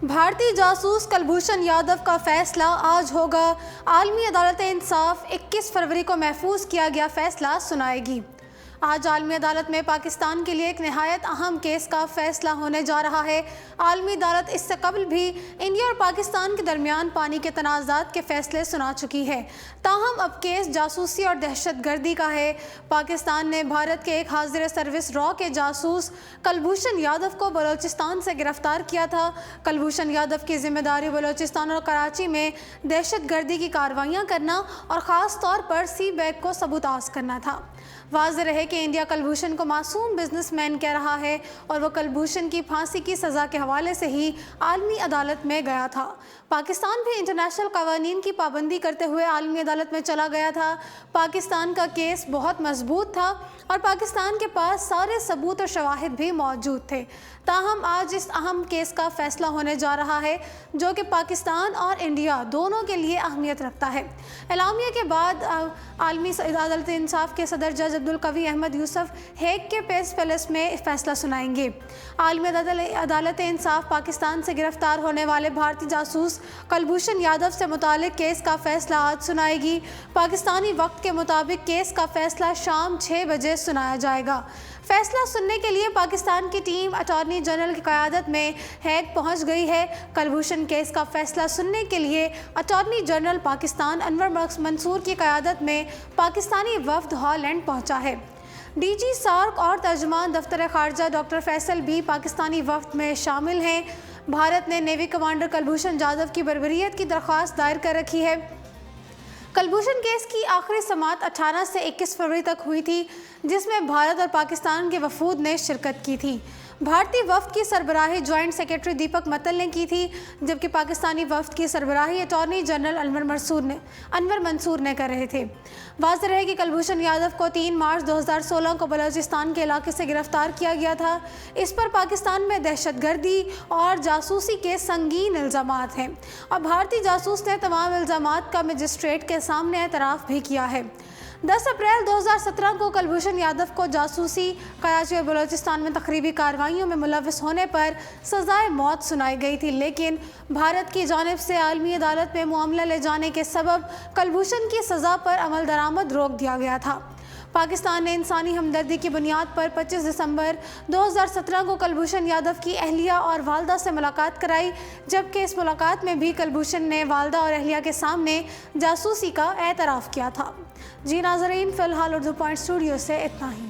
بھارتی جاسوس کلبھوشن یادو کا فیصلہ آج ہوگا۔ عالمی عدالت انصاف 21 فروری کو محفوظ کیا گیا فیصلہ سنائے گی۔ آج عالمی عدالت میں پاکستان کے لیے ایک نہایت اہم کیس کا فیصلہ ہونے جا رہا ہے۔ عالمی عدالت اس سے قبل بھی انڈیا اور پاکستان کے درمیان پانی کے تنازعات کے فیصلے سنا چکی ہے، تاہم اب کیس جاسوسی اور دہشت گردی کا ہے۔ پاکستان نے بھارت کے ایک حاضر سروس را کے جاسوس کلبھوشن یادو کو بلوچستان سے گرفتار کیا تھا۔ کلبھوشن یادو کی ذمہ داری بلوچستان اور کراچی میں دہشت گردی کی کارروائیاں کرنا اور خاص طور پر سی بیگ کو سبوتاژ کرنا تھا۔ واضح رہے کہ انڈیا کلبھوشن کو معصوم بزنس مین کہہ رہا ہے اور وہ کلبھوشن کی پھانسی کی سزا کے حوالے سے ہی عالمی عدالت میں گیا تھا۔ پاکستان بھی انٹرنیشنل قوانین کی پابندی کرتے ہوئے عالمی عدالت میں چلا گیا تھا۔ پاکستان کا کیس بہت مضبوط تھا اور پاکستان کے پاس سارے ثبوت اور شواہد بھی موجود تھے، تاہم آج اس اہم کیس کا فیصلہ ہونے جا رہا ہے جو کہ پاکستان اور انڈیا دونوں کے لیے اہمیت رکھتا ہے۔ اعلامیہ کے بعد عالمی عدالت انصاف کے صدر جج عبدالقوی احمد یوسف ہیگ کے پیس پیلس میں فیصلہ سنائیں گے۔ عالمی عدالت انصاف پاکستان سے گرفتار ہونے والے بھارتی جاسوس کلبھوشن یادو سے متعلق کیس کا فیصلہ آج سنائے گی۔ پاکستانی وقت کے مطابق کیس کا فیصلہ شام 6 بجے سنایا جائے گا۔ فیصلہ سننے کے لیے پاکستان کی ٹیم اٹارنی جنرل کی قیادت میں ہیگ پہنچ گئی ہے۔ کلبھوشن کیس کا فیصلہ سننے کے لیے اٹارنی جنرل پاکستان انور منصور کی قیادت میں پاکستانی وفد ہالینڈ پہنچا ہے۔ ڈی جی سارک اور ترجمان دفتر خارجہ ڈاکٹر فیصل بھی پاکستانی وفد میں شامل ہیں۔ بھارت نے نیوی کمانڈر کلبھوشن یادو کی بربریت کی درخواست دائر کر رکھی ہے۔ کلبھوشن کیس کی آخری سماعت 18 سے 21 فروری تک ہوئی تھی، جس میں بھارت اور پاکستان کے وفود نے شرکت کی تھی۔ بھارتی وفد کی سربراہی جوائنٹ سیکرٹری دیپک متل نے کی تھی، جبکہ پاکستانی وفد کی سربراہی اٹارنی جنرل انور منصور نے کر رہے تھے۔ واضح رہے کہ کلبھوشن یادو کو 3 مارچ 2016 کو بلوچستان کے علاقے سے گرفتار کیا گیا تھا۔ اس پر پاکستان میں دہشت گردی اور جاسوسی کے سنگین الزامات ہیں اور بھارتی جاسوس نے تمام الزامات کا مجسٹریٹ کے سامنے اعتراف بھی کیا ہے۔ 10 اپریل 2017 کو کلبھوشن یادو کو جاسوسی، کراچی اور بلوچستان میں تخریبی کارروائیوں میں ملوث ہونے پر سزائے موت سنائی گئی تھی، لیکن بھارت کی جانب سے عالمی عدالت میں معاملہ لے جانے کے سبب کلبھوشن کی سزا پر عمل درآمد روک دیا گیا تھا۔ پاکستان نے انسانی ہمدردی کی بنیاد پر 25 دسمبر 2017 کو کلبھوشن یادو کی اہلیہ اور والدہ سے ملاقات کرائی، جبکہ اس ملاقات میں بھی کلبھوشن نے والدہ اور اہلیہ کے سامنے جاسوسی کا اعتراف کیا تھا۔ جی ناظرین، فی الحال اردو پوائنٹ اسٹوڈیو سے اتنا ہی۔